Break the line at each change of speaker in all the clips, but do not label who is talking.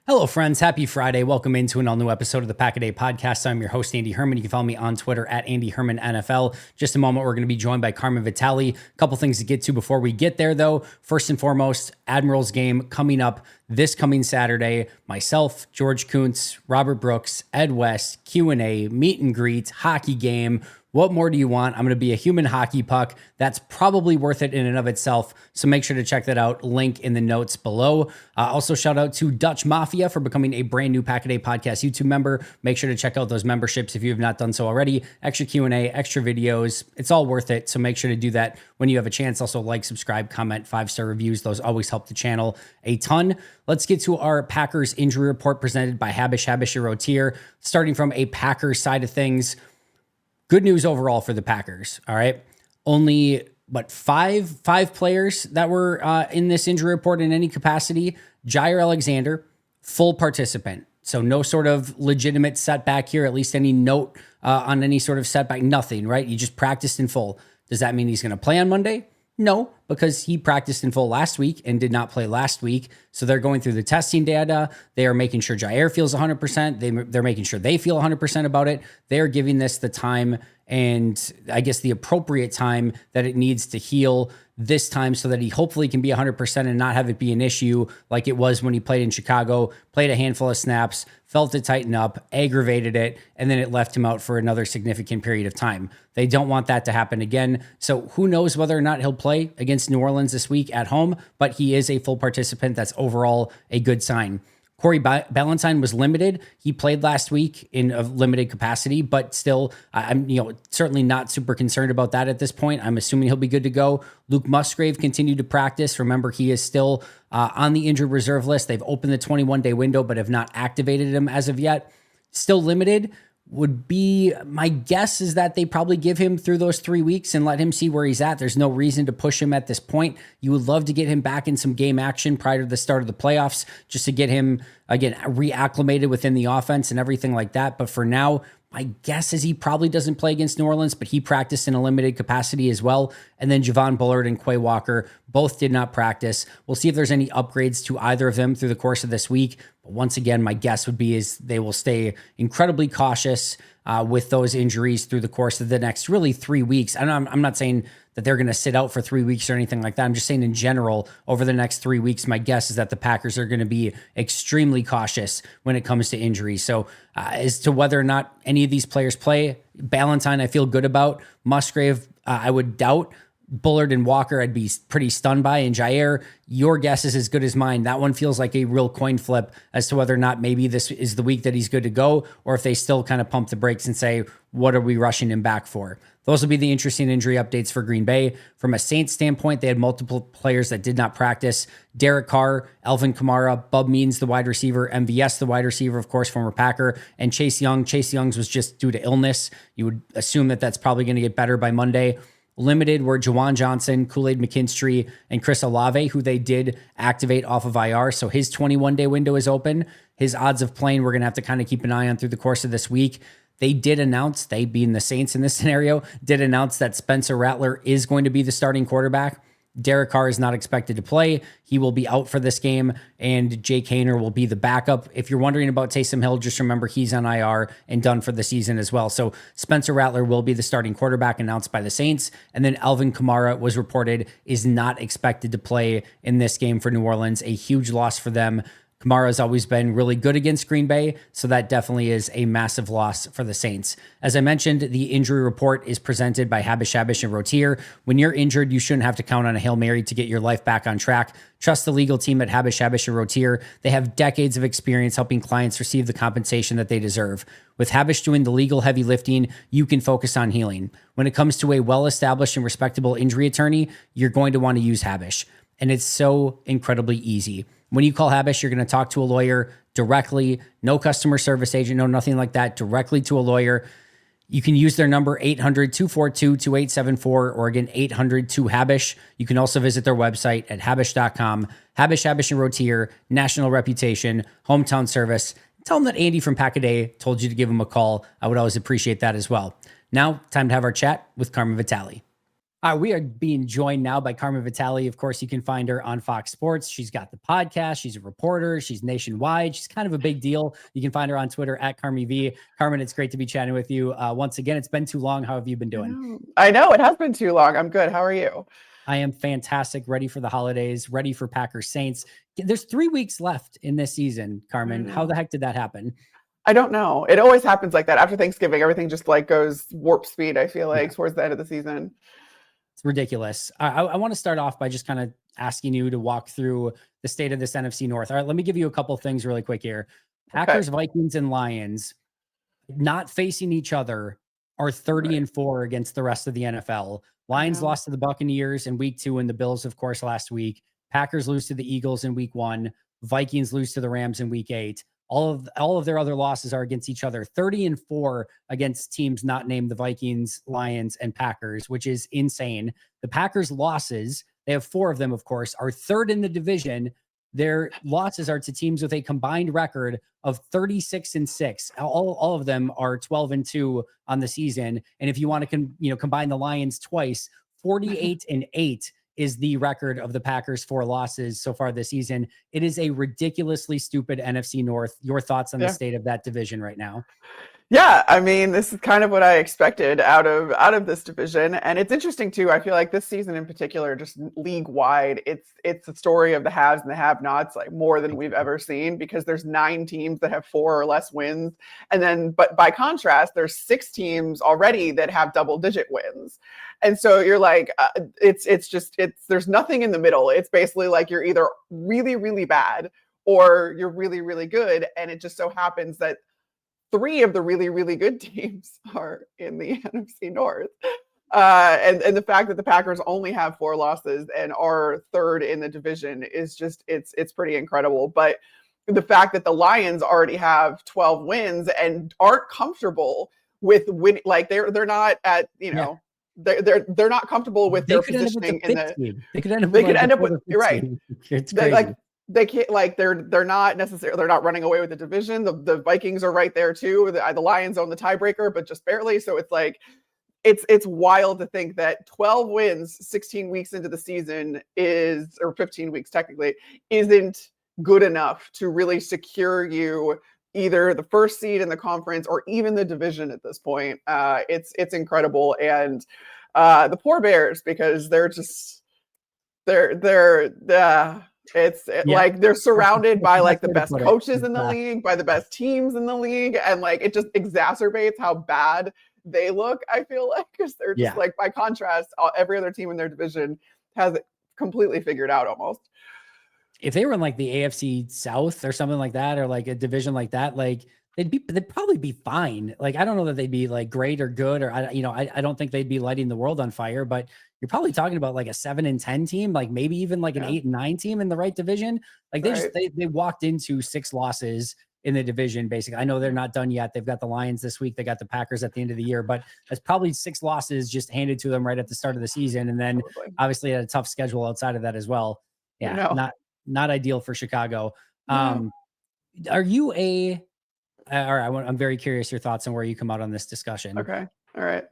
Hello, friends. Happy Friday. Welcome into an all-new episode of the Pack-A-Day Podcast. I'm your host, Andy Herman. You can follow me on Twitter at Andy Herman NFL. Just a moment, we're going to be joined by Carmen Vitali. A couple things to get to before we get there, though. First and foremost, Admirals game coming up this coming Saturday. Myself, George Kuntz, Robert Brooks, Ed West, Q&A, meet and greet, hockey game. What more do you want? I'm going to be a human hockey puck. That's probably worth it in and of itself. So make sure to check that out. Link in the notes below. Also, shout out to Dutch Mafia for becoming a brand new Pack-A-Day Podcast YouTube member. Make sure to check out those memberships if you have not done so already. Extra Q&A, extra videos. It's all worth it. So make sure to do that when you have a chance. Also, like, subscribe, comment, 5-star reviews. Those always help the channel a ton. Let's get to our Packers injury report presented by Habish Rotier. Starting from a Packers side of things. Good news overall for the Packers, all right? Only, five players that were in this injury report in any capacity. Jair Alexander, full participant. So no sort of legitimate setback here, at least any note on any sort of setback, nothing, right? You just practiced in full. Does that mean he's going to play on Monday? No, because he practiced in full last week and did not play last week. So they're going through the testing data. They are making sure Jair feels 100%. They're making sure they feel 100% about it. They're giving this the time and I guess the appropriate time that it needs to heal this time so that he hopefully can be 100% and not have it be an issue like it was when he played in Chicago, played a handful of snaps, felt it tighten up, aggravated it, and then it left him out for another significant period of time. They don't want that to happen again. So who knows whether or not he'll play against New Orleans this week at home, but he is a full participant. That's overall a good sign. Corey Ballantyne was limited. He played last week in a limited capacity, but still, I'm certainly not super concerned about that at this point. I'm assuming he'll be good to go. Luke Musgrave continued to practice. Remember, he is still on the injured reserve list. They've opened the 21-day window, but have not activated him as of yet. Still limited. Would be my guess is that they probably give him through those 3 weeks and let him see where he's at. There's no reason to push him at this point. You would love to get him back in some game action prior to the start of the playoffs, just to get him, again, reacclimated within the offense and everything like that. But for now, my guess is he probably doesn't play against New Orleans, but he practiced in a limited capacity as well. And then Javon Bullard and Quay Walker both did not practice. We'll see if there's any upgrades to either of them through the course of this week. But once again, my guess would be is they will stay incredibly cautious with those injuries through the course of the next really 3 weeks. I'm not saying that they're going to sit out for 3 weeks or anything like that. I'm just saying in general, over the next 3 weeks, my guess is that the Packers are going to be extremely cautious when it comes to injuries. So as to whether or not any of these players play, Ballantyne, I feel good about. Musgrave, I would doubt. Bullard and Walker, I'd be pretty stunned by. And Jair, your guess is as good as mine. That one feels like a real coin flip as to whether or not maybe this is the week that he's good to go, or if they still kind of pump the brakes and say, what are we rushing him back for? Those will be the interesting injury updates for Green Bay. From a Saints standpoint, they had multiple players that did not practice. Derek Carr, Alvin Kamara, Bub Means, the wide receiver, MVS, the wide receiver, of course, former Packer, and Chase Young. Chase Young's was just due to illness. You would assume that that's probably going to get better by Monday. Limited were Jawan Johnson, Kool-Aid McKinstry, and Chris Olave, who they did activate off of IR. So his 21-day window is open. His odds of playing, we're going to have to kind of keep an eye on through the course of this week. They did announce, they being the Saints in this scenario, did announce that Spencer Rattler is going to be the starting quarterback. Derek Carr is not expected to play. He will be out for this game, and Jake Haener will be the backup. If you're wondering about Taysom Hill, just remember he's on IR and done for the season as well. So Spencer Rattler will be the starting quarterback announced by the Saints. And then Alvin Kamara was reported is not expected to play in this game for New Orleans. A huge loss for them. Kamara has always been really good against Green Bay, so that definitely is a massive loss for the Saints. As I mentioned, the injury report is presented by Habish and Rotier. When you're injured, you shouldn't have to count on a Hail Mary to get your life back on track. Trust the legal team at Habish and Rotier. They have decades of experience helping clients receive the compensation that they deserve. With Habish doing the legal heavy lifting, you can focus on healing. When it comes to a well-established and respectable injury attorney, you're going to want to use Habish. And it's so incredibly easy. When you call Habish, you're going to talk to a lawyer directly, no customer service agent, no nothing like that, directly to a lawyer. You can use their number 800-242-2874 or again 800-2HABISH. You can also visit their website at habish.com. Habish and Rotier, national reputation, hometown service. Tell them that Andy from Pack-A-Day told you to give them a call. I would always appreciate that as well. Now, time to have our chat with Carmen Vitali. We are being joined now by Carmen Vitali. Of course, you can find her on Fox Sports. She's got the podcast. She's a reporter. She's nationwide. She's kind of a big deal. You can find her on Twitter at Carmi V. Carmen, it's great to be chatting with you. Once again, it's been too long. How have you been doing?
I know it has been too long. I'm good. How are you?
I am fantastic. Ready for the holidays. Ready for Packers Saints. There's 3 weeks left in this season, Carmen. How the heck did that happen?
I don't know. It always happens like that. After Thanksgiving, everything just like goes warp speed, I feel like, towards the end of the season.
It's ridiculous. I want to start off by just kind of asking you to walk through the state of this NFC North. All right, let me give you a couple things really quick here. Packers, Vikings, and Lions not facing each other are 30-4 against the rest of the NFL. Lions lost to the Buccaneers in week 2 and the Bills, of course, last week. Packers lose to the Eagles in week 1. Vikings lose to the Rams in week 8. All of their other losses are against each other. 30-4 against teams not named the Vikings, Lions, and Packers, which is insane. The Packers' losses, they have 4 of them, of course, are third in the division. Their losses are to teams with a combined record of 36-6. All of them are 12-2 on the season. And if you want to combine the Lions twice, 48-8 is the record of the Packers' 4 losses so far this season. It is a ridiculously stupid NFC North. Your thoughts on the state of that division right now?
Yeah, I mean, this is kind of what I expected out of this division, and it's interesting too. I feel like this season in particular, just league wide, it's the story of the haves and the have-nots, like more than we've ever seen, because there's 9 teams that have 4 or less wins, and then but by contrast, there's 6 teams already that have double-digit wins, and so you're like, there's nothing in the middle. It's basically like you're either really, really bad or you're really, really good, and it just so happens that 3 of the really, really good teams are in the NFC North. And the fact that the Packers only have 4 losses and are third in the division is just, it's pretty incredible. But the fact that the Lions already have 12 wins and aren't comfortable with winning, like they're not at, they're not comfortable with their positioning in the,
they could end up with
right.
It's crazy.
They can't, like, they're not necessarily, they're not running away with the division. The Vikings are right there too. The Lions own the tiebreaker, but just barely. So it's like, it's wild to think that 12 wins 16 weeks into the season or 15 weeks technically, isn't good enough to really secure you either the first seed in the conference or even the division at this point. It's incredible. And the poor Bears, because like they're surrounded by like the best coaches in the league, by the best teams in the league, and like it just exacerbates how bad they look, I feel like, because they're just like, by contrast, every other team in their division has it completely figured out almost.
If they were in like the AFC South or something like that, or like a division like that, like they'd probably be fine. Like, I don't know that they'd be like great or good, or I don't think they'd be lighting the world on fire, but you're probably talking about like a 7-10 team, like maybe even like an 8-9 team in the right division. Like they walked into 6 losses in the division, basically. I know they're not done yet. They've got the Lions this week. They got the Packers at the end of the year, but that's probably 6 losses just handed to them right at the start of the season. And then obviously had a tough schedule outside of that as well. Yeah. Not ideal for Chicago. Are you all right, I'm very curious your thoughts on where you come out on this discussion.
Okay. All right.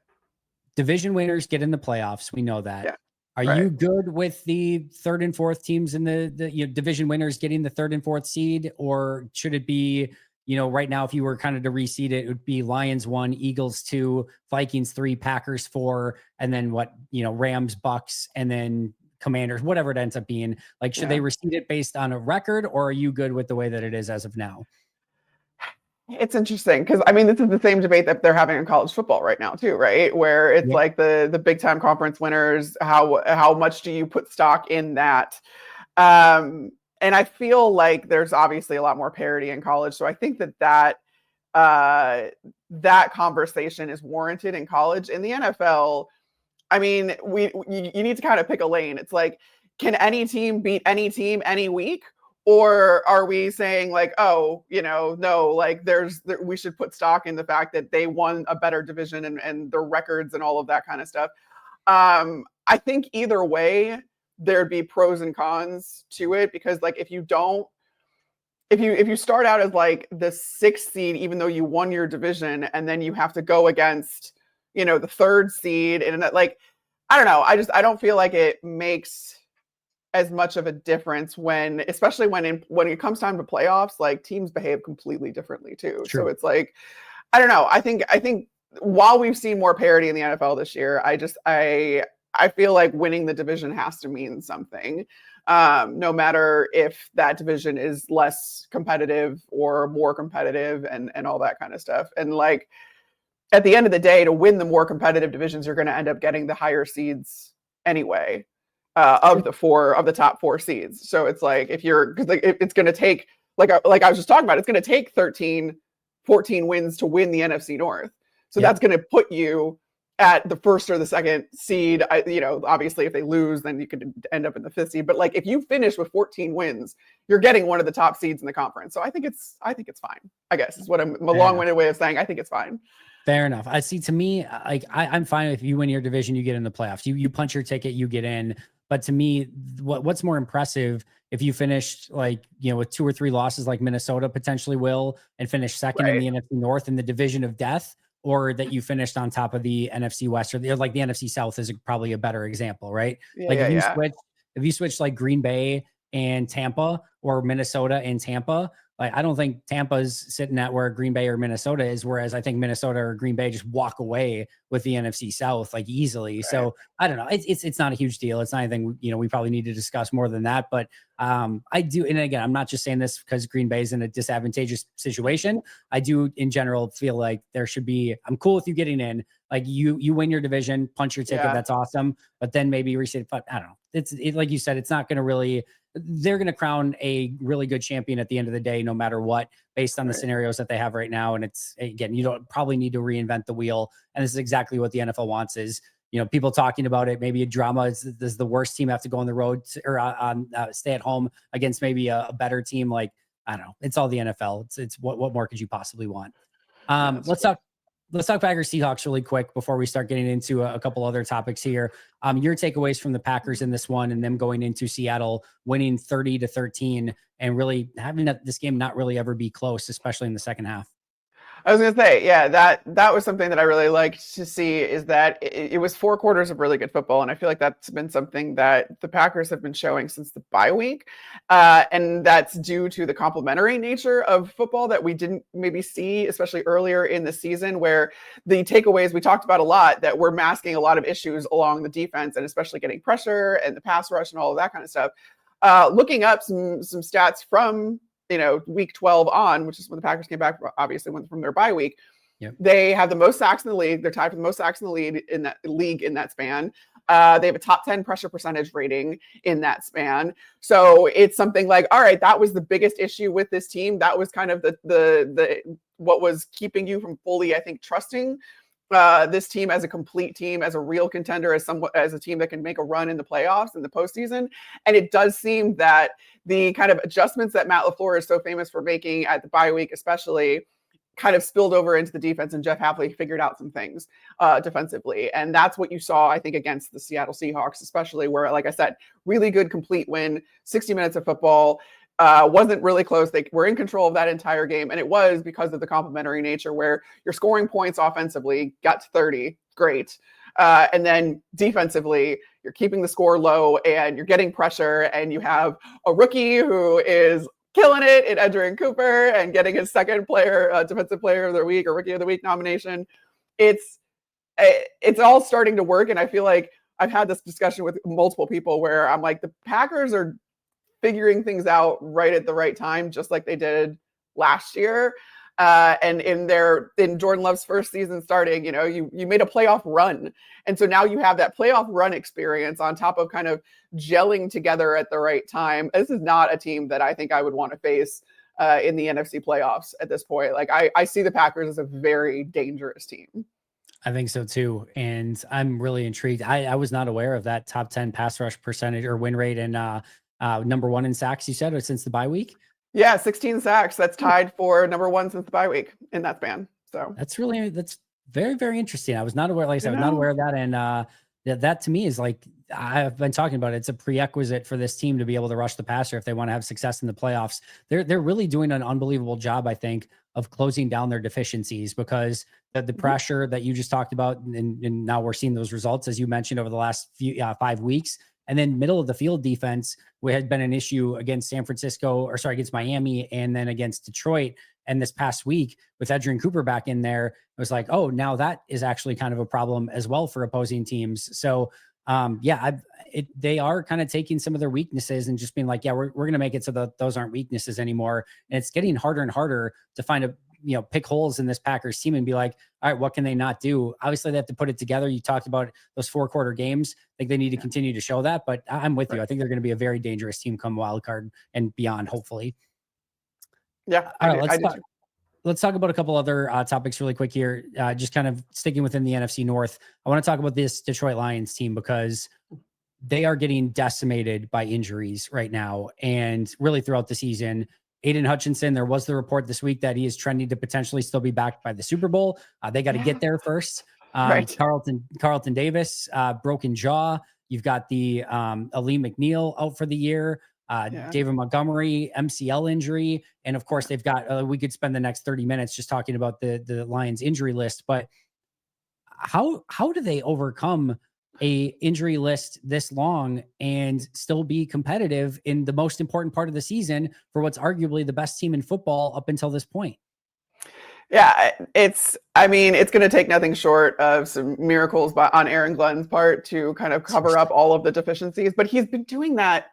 Division winners get in the playoffs. We know that. Yeah. Are you good with the 3rd and 4th teams in the division winners getting the 3rd and 4th seed? Or should it be, right now, if you were kind of to reseed it, it would be Lions 1, Eagles 2, Vikings 3, Packers 4, and then Rams, Bucks, and then Commanders, whatever it ends up being. Like, should they reseed it based on a record, or are you good with the way that it is as of now?
It's interesting because, I mean, this is the same debate that they're having in college football right now too, right? Where it's like the big time conference winners, how much do you put stock in that? And I feel like there's obviously a lot more parity in college. So I think that conversation is warranted in college. In the NFL, I mean, you need to kind of pick a lane. It's like, can any team beat any team any week? Or are we saying like, no, like we should put stock in the fact that they won a better division and their records and all of that kind of stuff. I think either way, there'd be pros and cons to it, because like if you start out as like the 6th seed, even though you won your division, and then you have to go against, the 3rd seed, and like, I don't know. I don't feel like it makes as much of a difference especially when it comes time to playoffs, like teams behave completely differently too.
True.
So it's like, I don't know. I think while we've seen more parity in the NFL this year, I feel like winning the division has to mean something. No matter if that division is less competitive or more competitive and all that kind of stuff. And like at the end of the day, to win the more competitive divisions, you're going to end up getting the higher seeds anyway. Of the top four seeds. So it's like because like it's going to take like I was just talking about, it's going to take 13, 14 wins to win the NFC North. So that's going to put you at the first or the second seed. Obviously if they lose, then you could end up in the fifth seed. But like if you finish with 14 wins, you're getting one of the top seeds in the conference. So I think it's fine. I guess is what a long-winded way of saying I think it's fine.
Fair enough. I see. To me, like I'm fine if you win your division, you get in the playoffs. You punch your ticket, you get in. But to me, what's more impressive if you finished like with 2 or 3 losses, like Minnesota potentially will, and finish second in the NFC North in the division of death, or that you finished on top of the NFC West, or like the NFC South is probably a better example, right? If you switch like Green Bay and Tampa, or Minnesota and Tampa. Like, I don't think Tampa's sitting at where Green Bay or Minnesota is, whereas I think Minnesota or Green Bay just walk away with the NFC South like easily. Right. So I don't know. It's not a huge deal. It's not anything, we probably need to discuss more than that. But I do. And again, I'm not just saying this because Green Bay is in a disadvantageous situation. I do in general feel like there should be, I'm cool with you getting in. Like you win your division, punch your ticket. Yeah. That's awesome. But then maybe reset. But I don't know. Like you said, it's not going to really, they're going to crown a really good champion at the end of the day, no matter what, based on the scenarios that they have right now. And it's, again, you don't probably need to reinvent the wheel. And this is exactly what the NFL wants is, people talking about it. Maybe a drama is the worst team have to go on the road or stay at home against maybe a better team. Like, I don't know. It's all the NFL. It's what more could you possibly want? Let's talk Packers Seahawks really quick before we start getting into a couple other topics here. Your takeaways from the Packers in this one and them going into Seattle, winning 30-13 and really having this game not really ever be close, especially in the second half.
I was going to say, yeah, that was something that I really liked to see is that it was 4 quarters of really good football. And I feel like that's been something that the Packers have been showing since the bye week. And that's due to the complementary nature of football that we didn't maybe see, especially earlier in the season, where the takeaways we talked about a lot that were masking a lot of issues along the defense and especially getting pressure and the pass rush and all of that kind of stuff. Looking up some stats from week 12 on, which is when the Packers came back, obviously from their bye week. Yep. They have the most sacks in the league. They're tied for the most sacks in the league in that span. They have a top 10 pressure percentage rating in that span. So it's something like, all right, that was the biggest issue with this team. That was kind of the what was keeping you from fully, I think, trusting this team as a complete team, as a real contender, as a team that can make a run in the playoffs in the postseason. And it does seem that the kind of adjustments that Matt LaFleur is so famous for making at the bye week, especially, kind of spilled over into the defense, and Jeff Hafley figured out some things defensively. And that's what you saw, I think, against the Seattle Seahawks, especially where, like I said, really good complete win, 60 minutes of football. Wasn't really close. They were in control of that entire game. And it was because of the complementary nature where you're scoring points offensively, got to 30, great. And then defensively, you're keeping the score low and you're getting pressure, and you have a rookie who is killing it in Edgerrin Cooper and getting his second defensive player of the week or rookie of the week nomination. It's all starting to work. And I feel like I've had this discussion with multiple people where I'm like, the Packers are figuring things out right at the right time, just like they did last year. And in Jordan Love's first season starting, you made a playoff run. And so now you have that playoff run experience on top of kind of gelling together at the right time. This is not a team that I think I would want to face in the NFC playoffs at this point. Like I see the Packers as a very dangerous team.
I think so too. And I'm really intrigued. I was not aware of that top 10 pass rush percentage or win rate and number 1 in sacks, you said, or since the bye week?
Yeah, 16 sacks. That's tied for number 1 since the bye week in that span. So that's
very, very interesting. I was not aware, like I said, I was not aware of that. And that to me is like, I've been talking about it. It's a prerequisite for this team to be able to rush the passer if they want to have success in the playoffs. They're really doing an unbelievable job, I think, of closing down their deficiencies, because the pressure that you just talked about, and now we're seeing those results, as you mentioned, over the last 5 weeks. And then middle of the field defense, we had been an issue against against Miami, and then against Detroit. And this past week with Edgerrin Cooper back in there, it was like, oh, now that is actually kind of a problem as well for opposing teams. So they are kind of taking some of their weaknesses and just being like, yeah, we're going to make it so that those aren't weaknesses anymore. And it's getting harder and harder to find pick holes in this Packers team and be like, all right, what can they not do? Obviously they have to put it together. You talked about those 4-quarter games. I think they need to continue to show that, but I'm with you. I think they're going to be a very dangerous team come wild card and beyond, hopefully.
Yeah.
All right, let's talk about a couple other topics really quick here. Just kind of sticking within the NFC North. I want to talk about this Detroit Lions team, because they are getting decimated by injuries right now and really throughout the season. Aiden Hutchinson, there was the report this week that he is trending to potentially still be back by the Super Bowl. They got to get there first.
Right.
Carlton Davis, broken jaw. You've got the Aleem McNeil out for the year. David Montgomery, MCL injury. And of course, they've got, we could spend the next 30 minutes just talking about the Lions injury list. But how do they overcome a injury list this long and still be competitive in the most important part of the season for what's arguably the best team in football up until this point?
Yeah, it's going to take nothing short of some miracles on Aaron Glenn's part to kind of cover up all of the deficiencies, but he's been doing that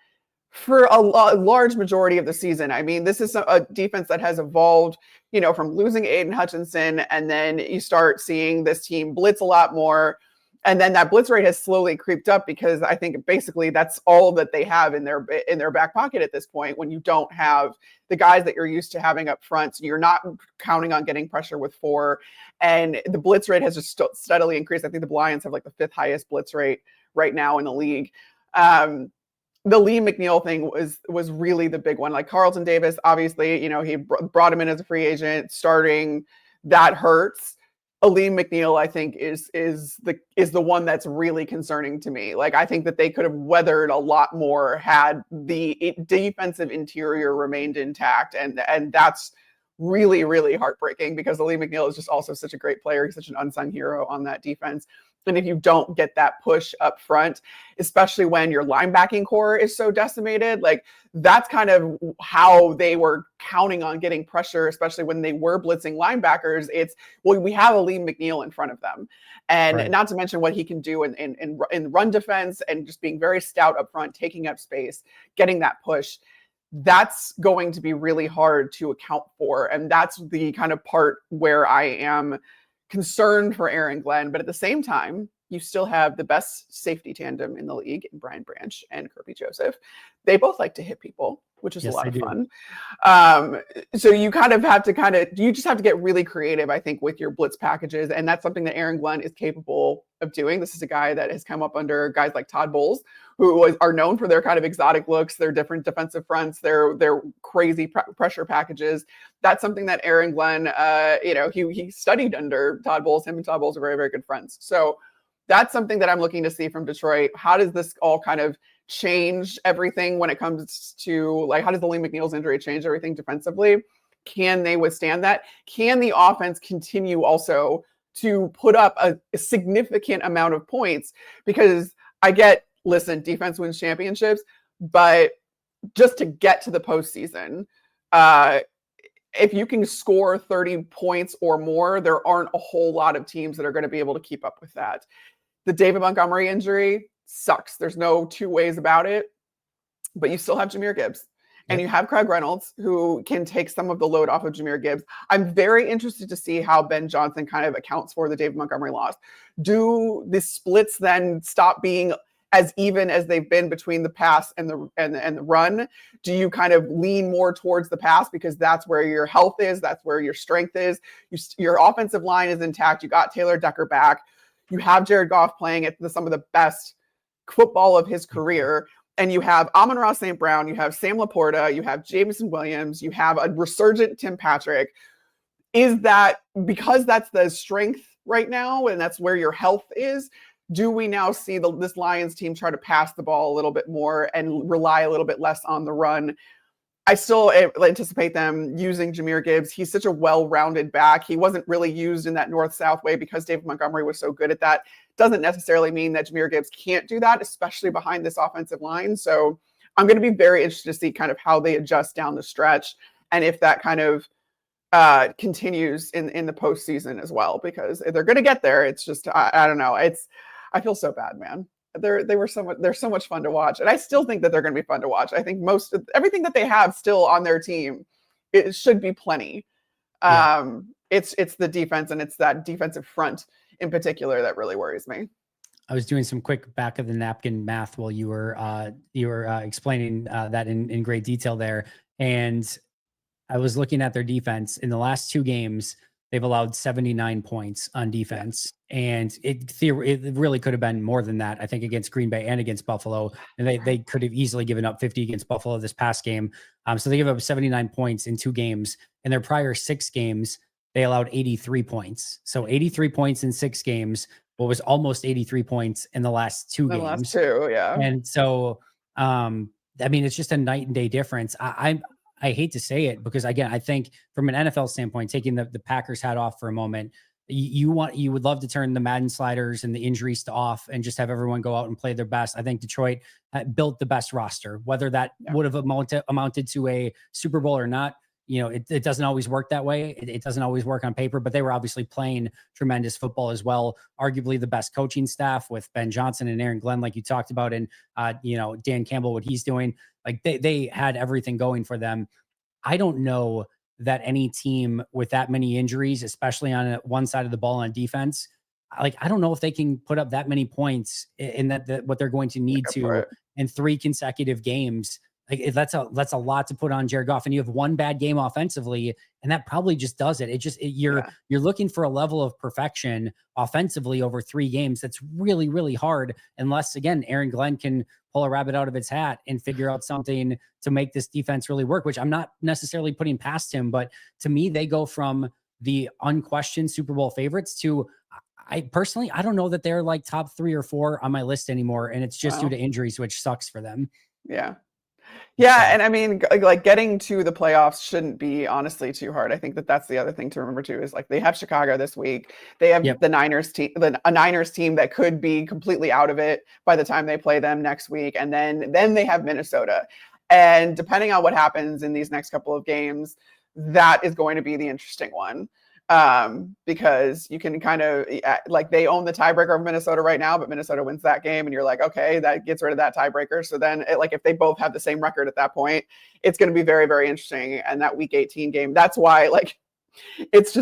for a large majority of the season. I mean, this is a defense that has evolved, from losing Aiden Hutchinson, and then you start seeing this team blitz a lot more. And then that blitz rate has slowly creeped up, because I think basically that's all that they have in their back pocket at this point, when you don't have the guys that you're used to having up front. So you're not counting on getting pressure with 4. And the blitz rate has just steadily increased. I think the Lions have like the 5th highest blitz rate right now in the league. The Aleem McNeil thing was really the big one. Like Carlton Davis, obviously, he brought him in as a free agent starting. That hurts. Aleem McNeil, I think, is the one that's really concerning to me. Like, I think that they could have weathered a lot more had the defensive interior remained intact, and that's really, really heartbreaking, because Aleem McNeil is just also such a great player. He's such an unsung hero on that defense. And if you don't get that push up front, especially when your linebacking core is so decimated, like that's kind of how they were counting on getting pressure, especially when they were blitzing linebackers. It's, well, we have Aleem McNeil in front of them. And not to mention what he can do in run defense, and just being very stout up front, taking up space, getting that push. That's going to be really hard to account for. And that's the kind of part where I am concerned for Aaron Glenn. But at the same time, you still have the best safety tandem in the league in Brian Branch and Kirby Joseph. They both like to hit people, which is a lot of fun. So you you just have to get really creative, I think, with your blitz packages. And that's something that Aaron Glenn is capable of doing. This is a guy that has come up under guys like Todd Bowles, who are known for their kind of exotic looks, their different defensive fronts, their crazy pressure packages. That's something that Aaron Glenn, he studied under Todd Bowles. Him and Todd Bowles are very, very good friends. So that's something that I'm looking to see from Detroit. How does this all kind of change everything when it comes to, like, how does Aleem McNeil's injury change everything defensively? Can they withstand that? Can the offense continue also to put up a significant amount of points? Because listen, defense wins championships, but just to get to the postseason, if you can score 30 points or more, there aren't a whole lot of teams that are going to be able to keep up with that. The David Montgomery injury sucks. There's no two ways about it, but you still have Jahmyr Gibbs. And you have Craig Reynolds, who can take some of the load off of Jahmyr Gibbs. I'm very interested to see how Ben Johnson kind of accounts for the David Montgomery loss. Do the splits then stop being as even as they've been between the pass and the run? Do you kind of lean more towards the pass because that's where your health is, that's where your strength is? Your offensive line is intact. You got Taylor Decker back. You have Jared Goff playing at some of the best football of his career. And you have Amon-Ra St. Brown, you have Sam Laporta, you have Jameson Williams, you have a resurgent Tim Patrick. Is that because that's the strength right now and that's where your health is? Do we now see this Lions team try to pass the ball a little bit more and rely a little bit less on the run? I still anticipate them using Jahmyr Gibbs. He's such a well-rounded back. He wasn't really used in that north-south way because David Montgomery was so good at that. Doesn't necessarily mean that Jahmyr Gibbs can't do that, especially behind this offensive line. So I'm going to be very interested to see kind of how they adjust down the stretch and if that kind of continues in the postseason as well, because if they're going to get there, it's just, I don't know. I feel so bad, man. They're so much fun to watch. And I still think that they're going to be fun to watch. I think everything that they have still on their team, it should be plenty. It's the defense, and it's that defensive front in particular that really worries me.
I was doing some quick back of the napkin math while you were explaining that in great detail there. And I was looking at their defense in the last 2 games. They've allowed 79 points on defense, and it really could have been more than that. I think against Green Bay and against Buffalo, and they could have easily given up 50 against Buffalo this past game. So they gave up 79 points in 2 games. In their prior 6 games, they allowed 83 points. So 83 points in 6 games. What was almost 83 points in the last 2 games.
Last 2, yeah.
And so, I mean, it's just a night and day difference. I hate to say it because, again, I think from an NFL standpoint, taking the Packers hat off for a moment, you would love to turn the Madden sliders and the injuries to off and just have everyone go out and play their best. I think Detroit built the best roster, whether that would have amounted to a Super Bowl or not. You know, it doesn't always work that way. It doesn't always work on paper, but they were obviously playing tremendous football as well. Arguably the best coaching staff with Ben Johnson and Aaron Glenn, like you talked about, and Dan Campbell, what he's doing. Like they had everything going for them. I don't know that any team with that many injuries, especially on one side of the ball on defense, like I don't know if they can put up that many points in that what they're going to need to in 3 consecutive games. Like that's a lot to put on Jared Goff, and you have one bad game offensively, and that probably just does it. You're looking for a level of perfection offensively over 3 games. That's really, really hard, unless again Aaron Glenn can pull a rabbit out of its hat and figure out something to make this defense really work, which I'm not necessarily putting past him. But to me, they go from the unquestioned Super Bowl favorites to I don't know that they're like top 3 or 4 on my list anymore, and it's just due to injuries, which sucks for them.
Yeah, and I mean, like getting to the playoffs shouldn't be honestly too hard. I think that's the other thing to remember too, is like they have Chicago this week. They have the Niners team, a Niners team that could be completely out of it by the time they play them next week, and then they have Minnesota. And depending on what happens in these next couple of games, that is going to be the interesting one. Because you can kind of like they own the tiebreaker of Minnesota right now, but Minnesota wins that game and you're like, okay, that gets rid of that tiebreaker. So then like if they both have the same record at that point, it's going to be very, very interesting. And that week 18 game, that's why like it's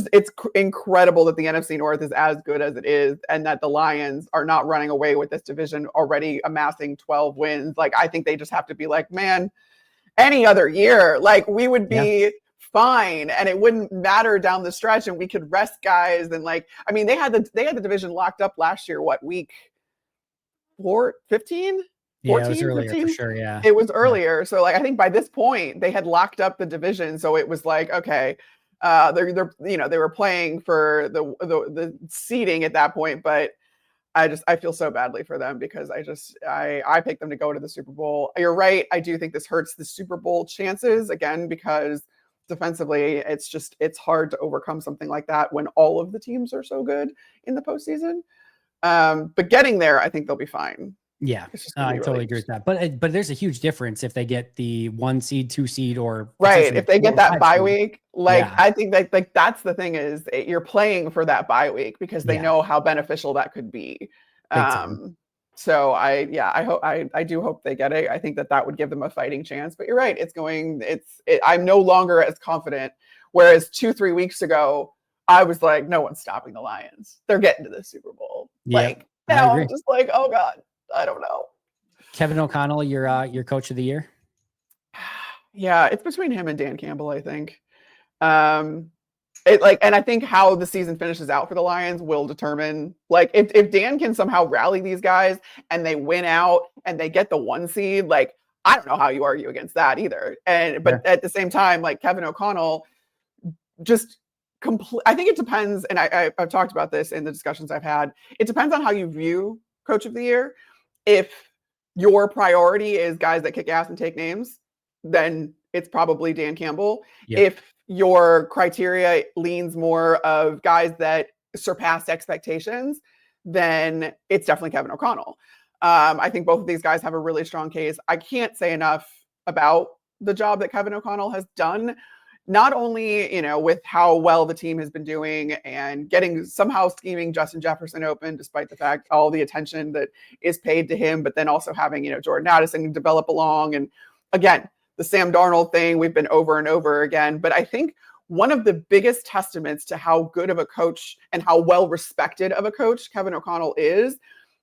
incredible that the NFC North is as good as it is and that the Lions are not running away with this division, already amassing 12 wins. Like I think they just have to be like, man, any other year, like we would be fine and it wouldn't matter down the stretch and we could rest guys. And like, I mean, they had the division locked up last year, what, week 15?
Yeah, it was earlier 15? For sure. Yeah,
it was earlier. Yeah. So like, I think by this point they had locked up the division. So it was like, okay, they were playing for the seeding at that point, but I feel so badly for them because I picked them to go to the Super Bowl. You're right. I do think this hurts the Super Bowl chances again, because defensively, it's hard to overcome something like that when all of the teams are so good in the postseason. But getting there, I think they'll be fine.
Yeah, I totally agree with that. But there's a huge difference if they get the 1 seed, 2 seed, or
right. If they get that bye week, I think like that's the thing is you're playing for that bye week because they know how beneficial that could be. So I do hope they get it. I think that would give them a fighting chance, but you're right. I'm no longer as confident. Whereas 2-3 weeks ago, I was like, no one's stopping the Lions. They're getting to the Super Bowl. Like now I'm just like, oh God, I don't know.
Kevin O'Connell, your coach of the year.
Yeah, it's between him and Dan Campbell, I think. And I think how the season finishes out for the Lions will determine, like, if Dan can somehow rally these guys and they win out and they get the 1 seed, like, I don't know how you argue against that either. But at the same time, like Kevin O'Connell, I think it depends. And I've talked about this in the discussions I've had. It depends on how you view Coach of the Year. If your priority is guys that kick ass and take names, then it's probably Dan Campbell.
Yep.
If your criteria leans more of guys that surpassed expectations, then it's definitely Kevin O'Connell. I think both of these guys have a really strong case. I can't say enough about the job that Kevin O'Connell has done, not only, with how well the team has been doing and getting somehow scheming Justin Jefferson open, despite the fact all the attention that is paid to him, but then also having, Jordan Addison develop along. And again, the Sam Darnold thing, we've been over and over again. But I think one of the biggest testaments to how good of a coach and how well respected of a coach Kevin O'Connell is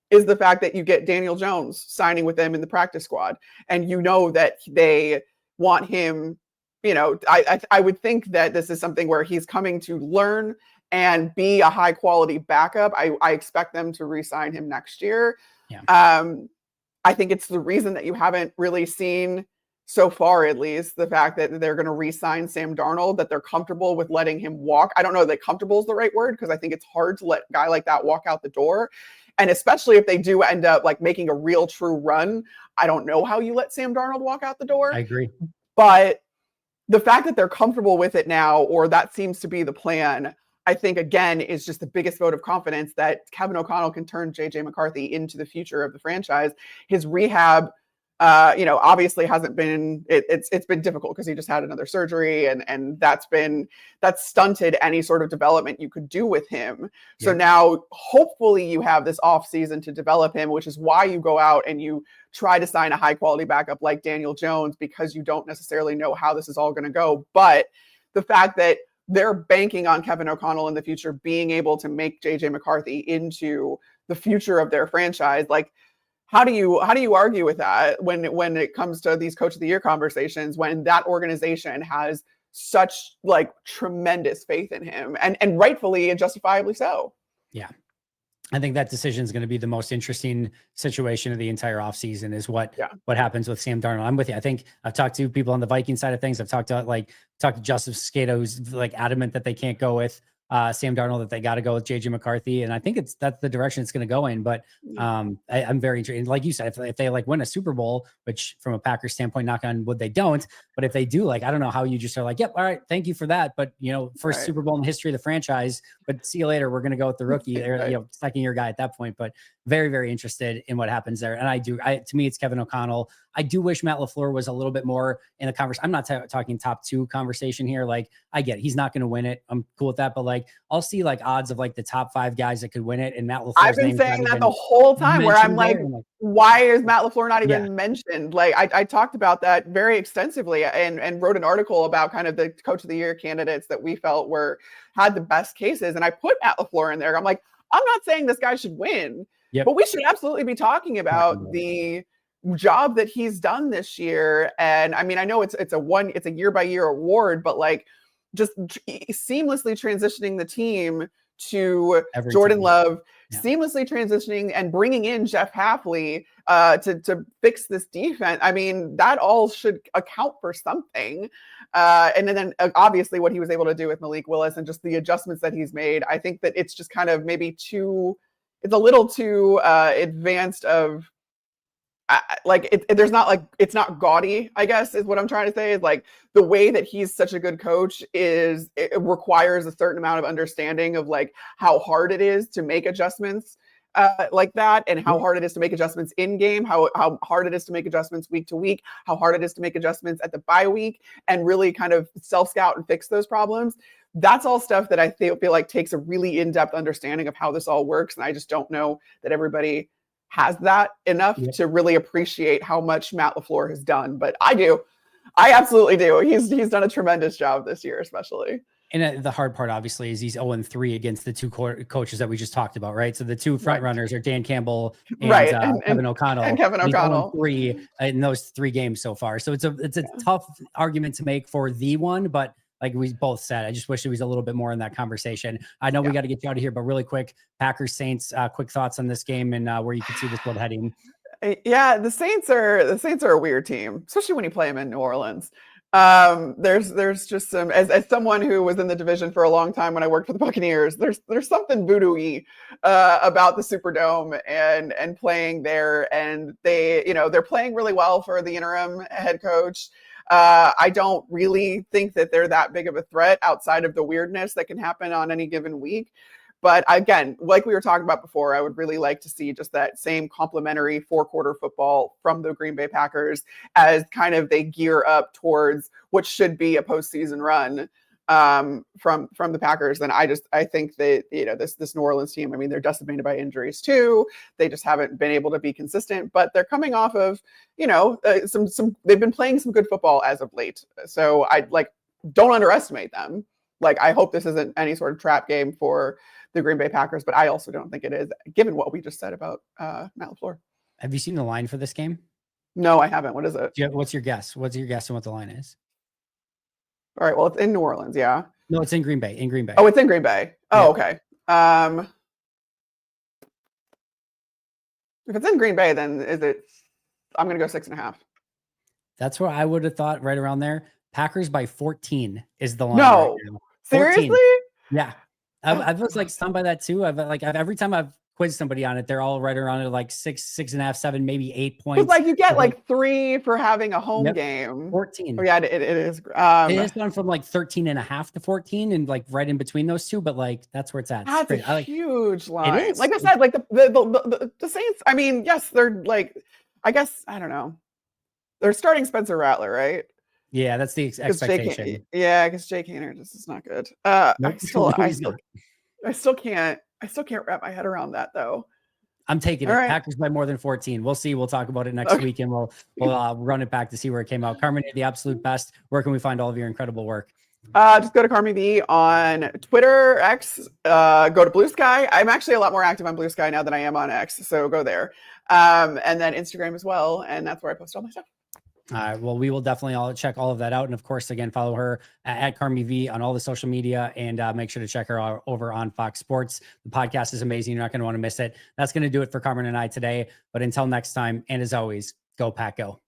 the fact that you get Daniel Jones signing with them in the practice squad. And that they want him, I would think that this is something where he's coming to learn and be a high quality backup. I expect them to re-sign him next year.
Yeah.
I think it's the reason that you haven't really seen so far, at least, the fact that they're going to re-sign Sam Darnold, that they're comfortable with letting him walk. I don't know that comfortable is the right word, because I think it's hard to let a guy like that walk out the door. And especially if they do end up like making a real true run, I don't know how you let Sam Darnold walk out the door.
I agree.
But the fact that they're comfortable with it now, or that seems to be the plan, I think, again, is just the biggest vote of confidence that Kevin O'Connell can turn JJ McCarthy into the future of the franchise. His rehab, obviously hasn't been, it's been difficult because he just had another surgery, and that's stunted any sort of development you could do with him. Yeah. So now hopefully you have this off season to develop him, which is why you go out and you try to sign a high quality backup like Daniel Jones, because you don't necessarily know how this is all going to go. But the fact that they're banking on Kevin O'Connell in the future being able to make JJ McCarthy into the future of their franchise, like, how do you argue with that when it comes to these coach of the year conversations, when that organization has such like tremendous faith in him, and rightfully and justifiably so?
Yeah. I think that decision is going to be the most interesting situation of the entire offseason, is what happens with Sam Darnold. I'm with you. I think I've talked to people on the Viking side of things. I've talked to Joseph Skato, who's like adamant that they can't go with Sam Darnold, that they got to go with JJ McCarthy. And I think that's the direction it's going to go in. But I'm very intrigued. Like you said, if they like win a Super Bowl, which from a Packers standpoint, knock on wood, they don't. But if they do, like, I don't know how you just are like, yep, all right, thank you for that. But, first Super Bowl in the history of the franchise, but see you later. We're going to go with the rookie, or, second year guy at that point. But very, very interested in what happens there. And to me, it's Kevin O'Connell. I do wish Matt LaFleur was a little bit more in the conversation. I'm not talking top two conversation here. Like, I get it. He's not going to win it. I'm cool with that. But like, I'll see like odds of like the top 5 guys that could win it. And Matt LaFleur's
I've been saying that the whole time, where I'm like, why is Matt LaFleur not even mentioned? Like, I talked about that very extensively and wrote an article about kind of the coach of the year candidates that we felt had the best cases. And I put Matt LaFleur in there. I'm like, I'm not saying this guy should win, but we should absolutely be talking about the job that he's done this year. And I mean, I know it's a year by year award, but like just seamlessly transitioning the team to Jordan Love, seamlessly transitioning and bringing in Jeff Hafley to fix this defense. I mean, that all should account for something. And then obviously what he was able to do with Malik Willis and just the adjustments that he's made. I think that it's just kind of maybe it's a little too advanced of, it's not gaudy, I guess, is what I'm trying to say. Is like the way that he's such a good coach it requires a certain amount of understanding of like how hard it is to make adjustments like that, and how hard it is to make adjustments in game, how hard it is to make adjustments week to week, how hard it is to make adjustments at the bye week, and really kind of self-scout and fix those problems. That's all stuff that I feel like takes a really in-depth understanding of how this all works. And I just don't know that everybody has that enough to really appreciate how much Matt LaFleur has done. But I do. I absolutely do. He's done a tremendous job this year, especially.
And the hard part, obviously, is he's 0-3 against the two coaches that we just talked about, right? So the two front runners are Dan Campbell and Kevin O'Connell.
And Kevin O'Connell.
0-3 in those 3 games so far. So it's a tough argument to make for the one, but like we both said, I just wish there was a little bit more in that conversation. I know we got to get you out of here, but really quick, Packers Saints, quick thoughts on this game and where you can see this one heading.
Yeah, the Saints are a weird team, especially when you play them in New Orleans. There's just some, as someone who was in the division for a long time when I worked for the Buccaneers, there's something voodoo-y about the Superdome and playing there, and they're playing really well for the interim head coach. I don't really think that they're that big of a threat outside of the weirdness that can happen on any given week. But again, like we were talking about before, I would really like to see just that same complimentary four-quarter football from the Green Bay Packers as kind of they gear up towards what should be a postseason run from the Packers. And I think that this New Orleans team, I mean, they're decimated by injuries too. They just haven't been able to be consistent, but they're coming off of some they've been playing some good football as of late. So don't underestimate them. Like, I hope this isn't any sort of trap game for the Green Bay Packers, but I also don't think it is, given what we just said about Matt LaFleur.
Have you seen the line for this game?
No, I haven't. What is it?
What's your guess? What's your guess on what the line is?
All right. Well, it's in New Orleans. Yeah.
No, it's in Green Bay. In Green Bay.
Oh, it's in Green Bay. Oh, okay. If it's in Green Bay, then I'm going to go 6.5.
That's what I would have thought, right around there. Packers by 14 is the line.
No.
Right now.
Seriously?
Yeah. I was like stunned by that too. Every time I've quizzed somebody on it, they're all right around at like 6.5, 7, maybe 8 points.
But like you get like 3 for having a home game.
14.
Oh yeah, it is.
It has gone from like 13.5 to 14, and like right in between those two. But like that's where it's at.
That's a huge line.
It is.
Like I said, like the Saints. I mean, yes, they're like, I guess I don't know. They're starting Spencer Rattler, right?
Yeah, that's the expectation.
Because Jake Haener just is not good.
Nope.
I still can't wrap my head around that though.
I'm taking it. Right. Packers by more than 14. We'll see. We'll talk about it next week, and we'll run it back to see where it came out. Carmen, you're the absolute best. Where can we find all of your incredible work?
Just go to Carmen V on Twitter, X, go to Blue Sky. I'm actually a lot more active on Blue Sky now than I am on X, so go there. And then Instagram as well, and that's where I post all my stuff.
All right. Well, we will definitely all check all of that out. And of course, again, follow her at Carmi V on all the social media, and make sure to check her over on Fox Sports. The podcast is amazing. You're not going to want to miss it. That's going to do it for Carmen and I today. But until next time, and as always, go Pack Go.